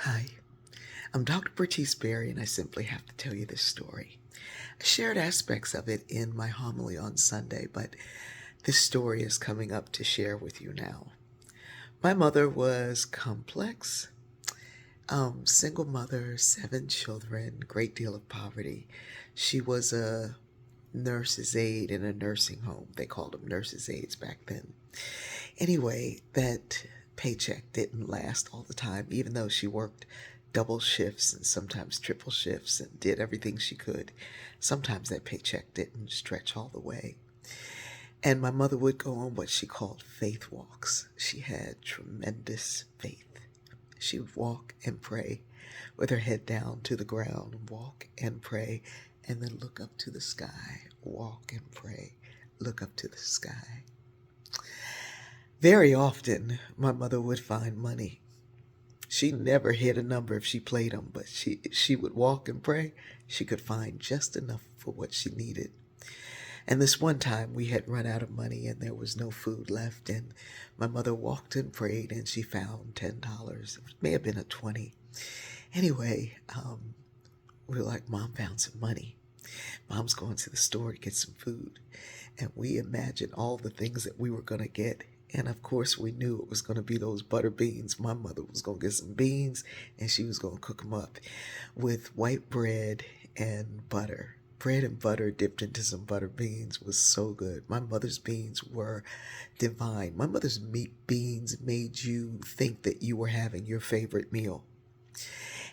Hi, I'm Dr. Bertice Berry, and I simply have to tell you this story. I shared aspects of it in my homily on Sunday, but this story is coming up to share with you now. My mother was complex, single mother, 7 children, great deal of poverty. She was a nurse's aide in a nursing home. They called them nurse's aides back then. Anyway, that paycheck didn't last all the time, even though she worked double shifts and sometimes triple shifts and did everything she could. Sometimes that paycheck didn't stretch all the way. And my mother would go on what she called faith walks. She had tremendous faith. She would walk and pray with her head down to the ground, walk and pray, and then look up to the sky, walk and pray, look up to the sky. Very often, my mother would find money. She never hit a number if she played them, but she would walk and pray. She could find just enough for what she needed. And this one time, we had run out of money and there was no food left. And my mother walked and prayed and she found $10. It may have been a 20. Anyway, we were like, Mom found some money. Mom's going to the store to get some food. And we imagined all the things that we were going to get. And of course, we knew it was going to be those butter beans. My mother was going to get some beans and she was going to cook them up with white bread and butter. Bread and butter dipped into some butter beans was so good. My mother's beans were divine. My mother's meat beans made you think that you were having your favorite meal.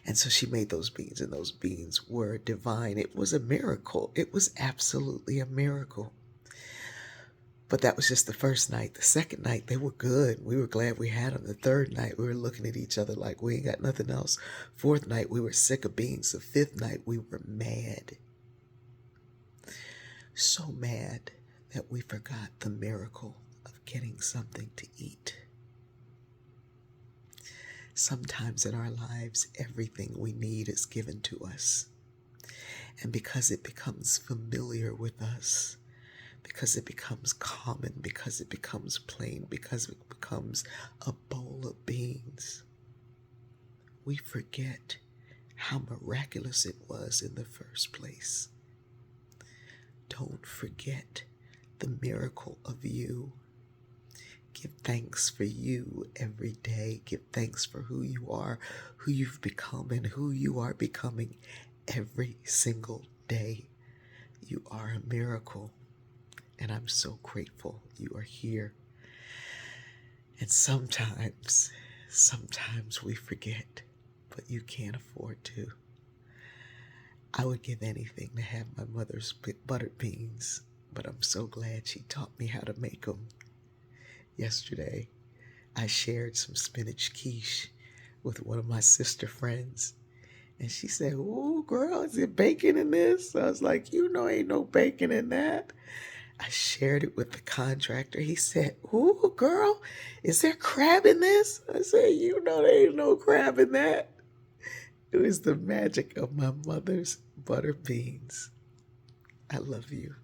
And so she made those beans, and those beans were divine. It was a miracle. It was absolutely a miracle. But that was just the first night. The second night, they were good. We were glad we had them. The third night, we were looking at each other like we ain't got nothing else. Fourth night, we were sick of beans. The fifth night, we were mad. So mad that we forgot the miracle of getting something to eat. Sometimes in our lives, everything we need is given to us. And because it becomes familiar with us, because it becomes common, because it becomes plain, because it becomes a bowl of beans, we forget how miraculous it was in the first place. Don't forget the miracle of you. Give thanks for you every day. Give thanks for who you are, who you've become, and who you are becoming every single day. You are a miracle, and I'm so grateful you are here. And sometimes we forget, but you can't afford to. I would give anything to have my mother's buttered beans, but I'm so glad she taught me how to make them. Yesterday, I shared some spinach quiche with one of my sister friends, and she said, "Ooh, girl, is it bacon in this?" I was like, ain't no bacon in that. I shared it with the contractor. He said, "Ooh, girl, is there crab in this?" I said, there ain't no crab in that. It was the magic of my mother's butter beans. I love you.